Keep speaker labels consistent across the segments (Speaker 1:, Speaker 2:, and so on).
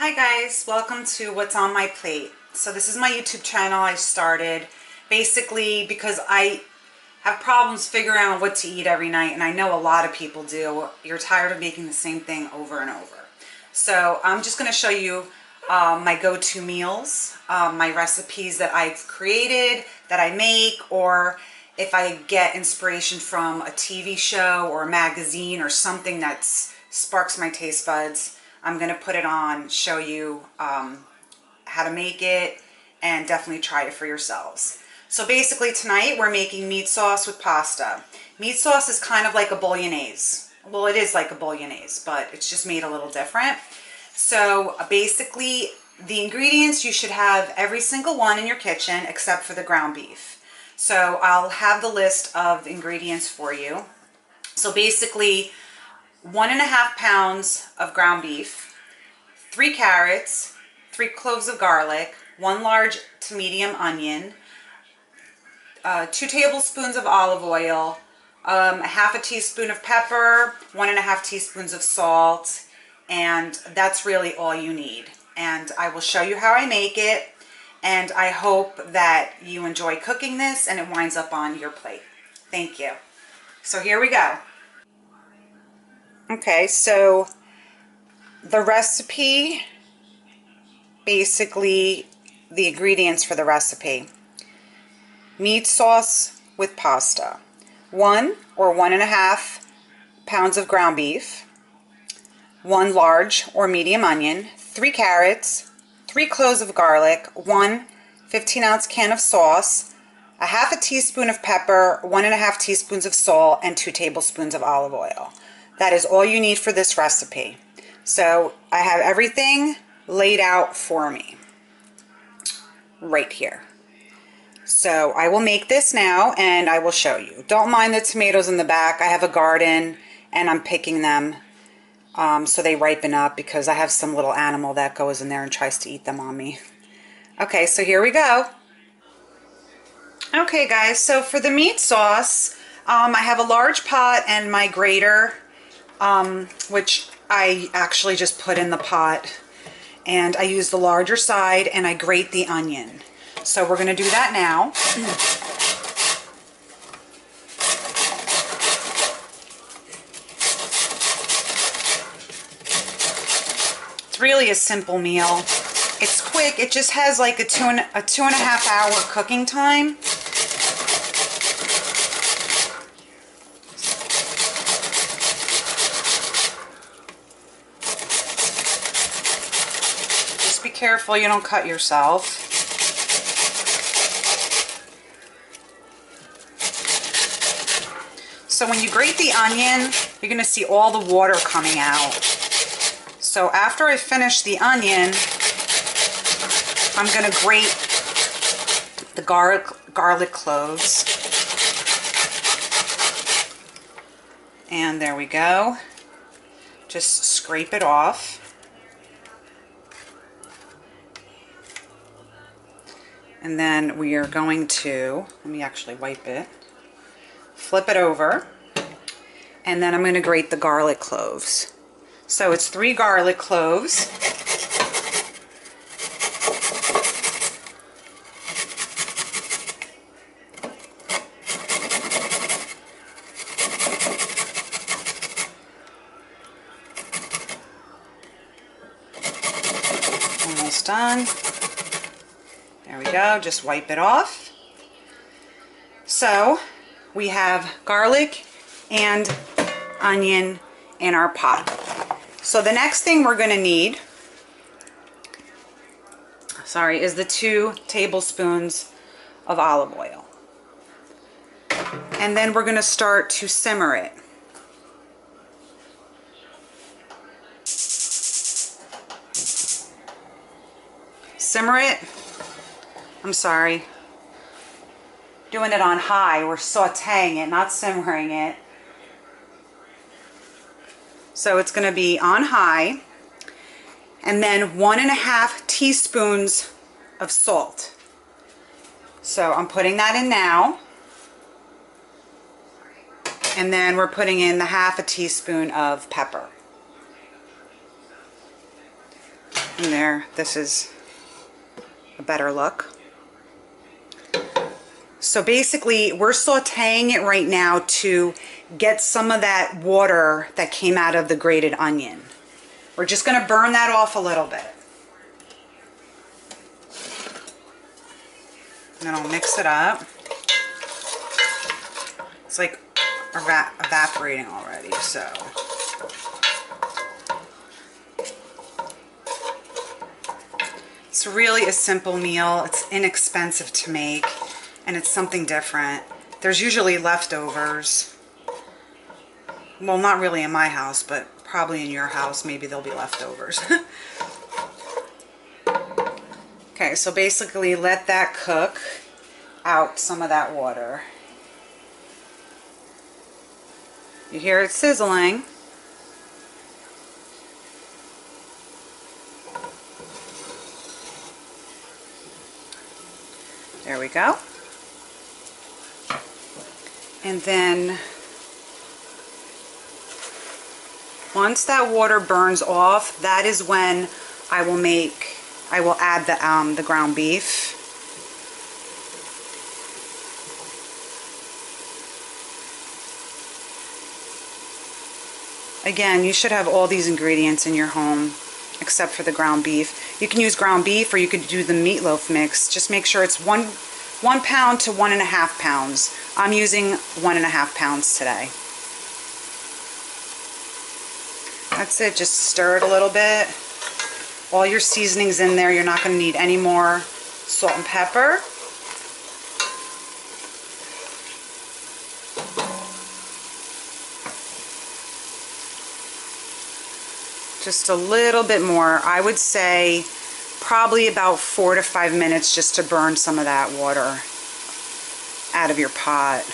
Speaker 1: Hi guys, welcome to What's on My Plate. So this is my YouTube channel I started basically because I have problems figuring out what to eat every night, and I know a lot of people do. You're tired of making the same thing over and over. So I'm just going to show you my go-to meals, my recipes that I've created, that I make, or if I get inspiration from a TV show or a magazine or something that sparks my taste buds. I'm going to put it on, show you how to make it, and definitely try it for yourselves. So basically tonight we're making meat sauce with pasta. Meat sauce is kind of like a bolognese. Well, it is like a bolognese, but it's just made a little different. So basically the ingredients, you should have every single one in your kitchen except for the ground beef. So I'll have the list of ingredients for you. So basically 1.5 pounds of ground beef, 3 carrots, 3 cloves of garlic, 1 large to medium onion, 2 tablespoons of olive oil, ½ teaspoon of pepper, 1.5 teaspoons of salt, and that's really all you need. And I will show you how I make it, and I hope that you enjoy cooking this and it winds up on your plate. Thank you. So here we go. Okay, so the recipe, basically the ingredients for the recipe: meat sauce with pasta, 1 or 1.5 pounds of ground beef, 1 large or medium onion, 3 carrots, 3 cloves of garlic, 1 15-ounce can of sauce, ½ teaspoon of pepper, 1.5 teaspoons of salt, and 2 tablespoons of olive oil. That is all you need for this recipe. So I have everything laid out for me right here. So I will make this now and I will show you. Don't mind the tomatoes in the back. I have a garden and I'm picking them so they ripen up, because I have some little animal that goes in there and tries to eat them on me. Okay, so here we go. Okay guys, so for the meat sauce, I have a large pot and my grater, which I actually just put in the pot, and I use the larger side and I grate the onion. So we're going to do that now. It's really a simple meal. It's quick. It just has like a 2.5 hour cooking time. Be careful you don't cut yourself. So when you grate the onion, you're going to see all the water coming out. So after I finish the onion, I'm going to grate the garlic cloves. And there we go. Just scrape it off. And then we are going to, let me actually wipe it, flip it over, and then I'm going to grate the garlic cloves. So it's 3 garlic cloves. Almost done. There we go, just wipe it off. So we have garlic and onion in our pot. So the next thing we're going to need, is the 2 tablespoons of olive oil. And then we're going to start to simmer it. Simmer it. I'm sorry, doing it on high. We're sauteing it, not simmering it. So it's going to be on high. And then 1.5 teaspoons of salt. So I'm putting that in now. And then we're putting in the ½ teaspoon of pepper. And there, this is a better look. So basically, we're sauteing it right now to get some of that water that came out of the grated onion. We're just going to burn that off a little bit. And then I'll mix it up. It's like evaporating already, so. It's really a simple meal. It's inexpensive to make, and it's something different. There's usually leftovers. Well, not really in my house, but probably in your house, maybe there'll be leftovers. Okay, so basically let that cook out some of that water. You hear it sizzling. There we go. And then once that water burns off, that is when I will add the ground beef. Again, you should have all these ingredients in your home except for the ground beef. You can use ground beef or you could do the meatloaf mix. Just make sure it's 1 pound to 1.5 pounds. I'm using 1.5 pounds today. That's it. Just stir it a little bit. All your seasonings in there. You're not going to need any more salt and pepper. Just a little bit more. I would say probably about 4 to 5 minutes just to burn some of that water out of your pot.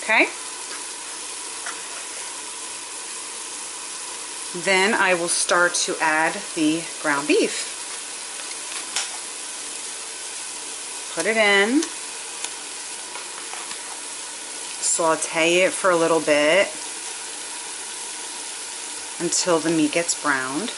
Speaker 1: Okay. Then I will start to add the ground beef. Put it in. Saute it for a little bit until the meat gets browned.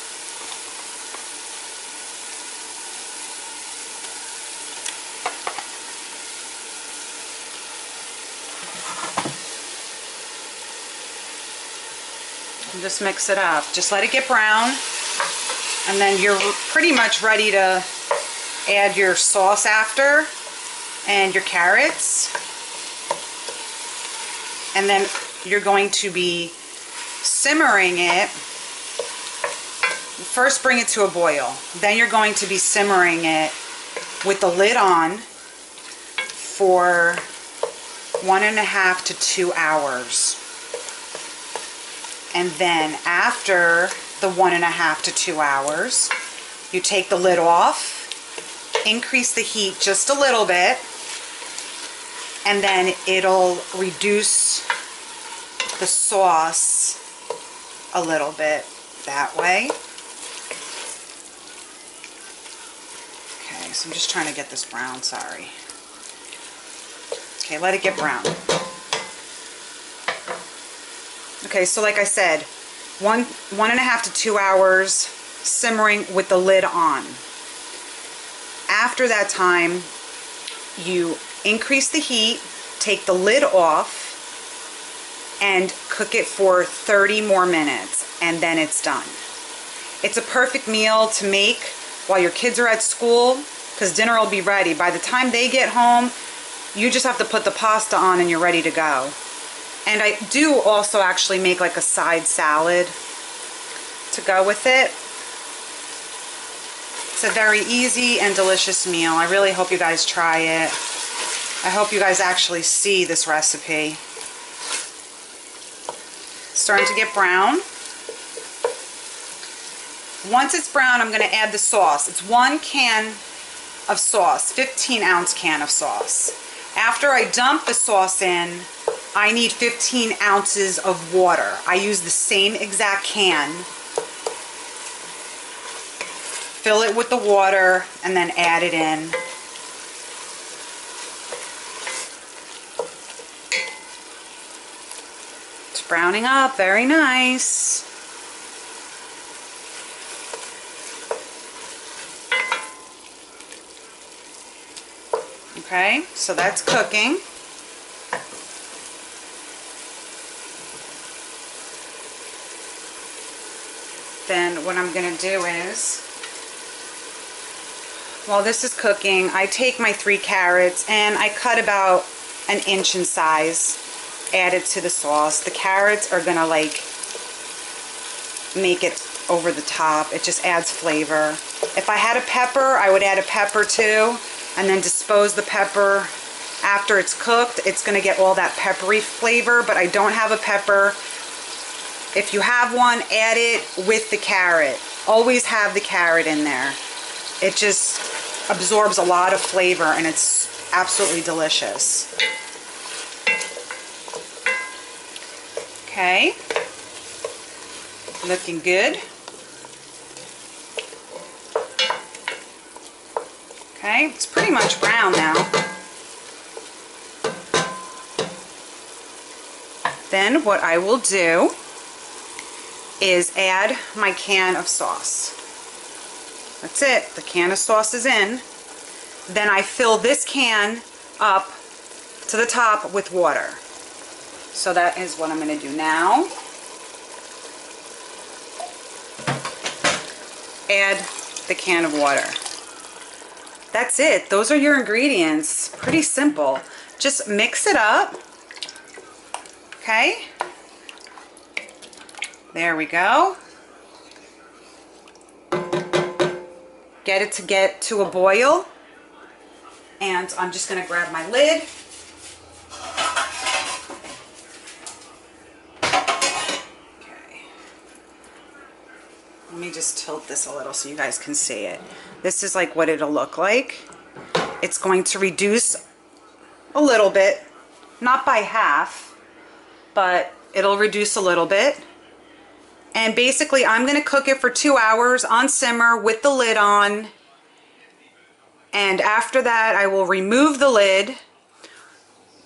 Speaker 1: And just mix it up. Just let it get brown, and then you're pretty much ready to add your sauce after and your carrots. And then you're going to be simmering it. First bring it to a boil. Then you're going to be simmering it with the lid on for 1.5 to 2 hours. And then after the 1.5 to 2 hours, you take the lid off, increase the heat just a little bit, and then it'll reduce the sauce a little bit that way. Okay, so I'm just trying to get this brown, sorry. Okay, let it get brown. Okay, so like I said, 1.5 to 2 hours simmering with the lid on. After that time, you increase the heat, take the lid off, and cook it for 30 more minutes, and then it's done. It's a perfect meal to make while your kids are at school, because dinner will be ready. By the time they get home, you just have to put the pasta on and you're ready to go. And I do also actually make like a side salad to go with it. It's a very easy and delicious meal. I really hope you guys try it. I hope you guys actually see this recipe. It's starting to get brown. Once it's brown, I'm going to add the sauce. It's 1 can of sauce, 15-ounce can of sauce. After I dump the sauce in, I need 15 ounces of water. I use the same exact can. Fill it with the water and then add it in. It's browning up, very nice. Okay, so that's cooking. Then what I'm going to do is, while this is cooking, I take my 3 carrots and I cut about 1 inch in size, add it to the sauce. The carrots are going to like make it over the top. It just adds flavor. If I had a pepper, I would add a pepper too, and then dispose the pepper after it's cooked. It's going to get all that peppery flavor, but I don't have a pepper. If you have one, add it with the carrot. Always have the carrot in there. It just absorbs a lot of flavor and it's absolutely delicious. Okay. Looking good. Okay, it's pretty much brown now. Then what I will do is add my can of sauce. That's it. The can of sauce is in. Then I fill this can up to the top with water. So that is what I'm going to do now. Add the can of water. That's it. Those are your ingredients. Pretty simple. Just mix it up. Okay. There we go. Get it to a boil. And I'm just going to grab my lid. Okay. Let me just tilt this a little so you guys can see it. This is like what it'll look like. It's going to reduce a little bit, not by half, but it'll reduce a little bit. And basically I'm going to cook it for 2 hours on simmer with the lid on. And after that I will remove the lid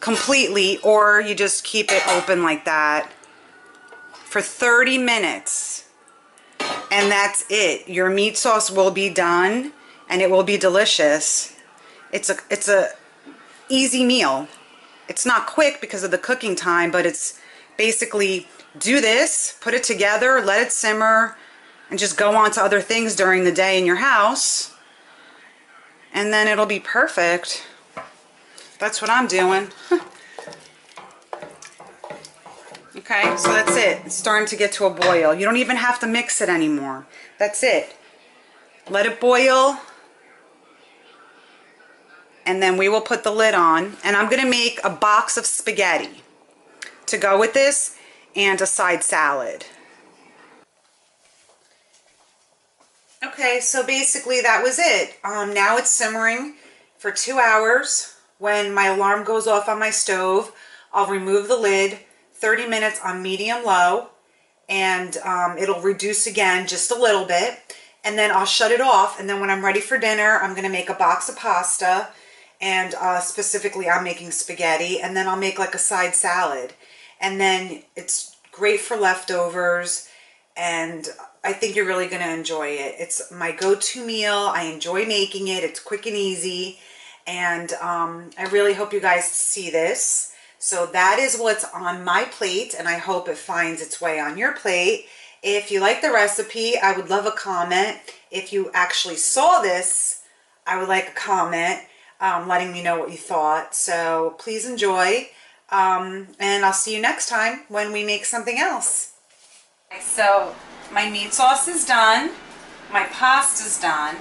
Speaker 1: completely, or you just keep it open like that for 30 minutes. And that's it. Your meat sauce will be done and it will be delicious. It's a easy meal. It's not quick because of the cooking time, but it's basically do this, put it together, let it simmer, and just go on to other things during the day in your house. And then it'll be perfect. That's what I'm doing. Okay, so that's it. It's starting to get to a boil. You don't even have to mix it anymore. That's it. Let it boil. And then we will put the lid on. And I'm going to make a box of spaghetti to go with this and a side salad. Okay, so basically that was it. Now it's simmering for 2 hours. When my alarm goes off on my stove, I'll remove the lid, 30 minutes on medium-low, and it'll reduce again just a little bit. And then I'll shut it off, and then when I'm ready for dinner, I'm going to make a box of pasta, and specifically I'm making spaghetti, and then I'll make like a side salad. And then it's great for leftovers, and I think you're really going to enjoy it. It's my go-to meal. I enjoy making it. It's quick and easy, and I really hope you guys see this. So that is what's on my plate, and I hope it finds its way on your plate. If you like the recipe, I would love a comment. If you actually saw this, I would like a comment letting me know what you thought. So please enjoy, and I'll see you next time when we make something else. So my meat sauce is done, my pasta's done,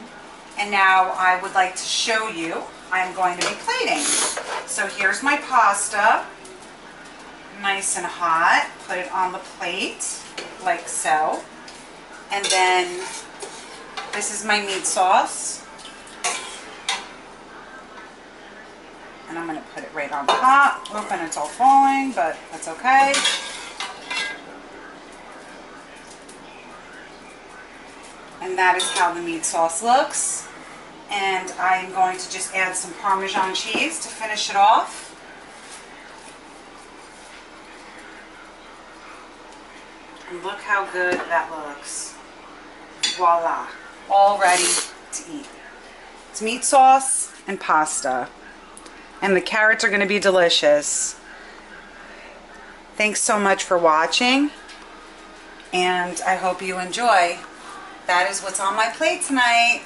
Speaker 1: and now I would like to show you. I'm going to be plating. So here's my pasta, nice and hot. Put it on the plate like so. And then this is my meat sauce. And I'm going to put it right on top. Oop, and it's all falling, but that's okay. And that is how the meat sauce looks. And I'm going to just add some Parmesan cheese to finish it off. And look how good that looks. Voila. All ready to eat. It's meat sauce and pasta. And the carrots are going to be delicious. Thanks so much for watching. And I hope you enjoy. That is what's on my plate tonight.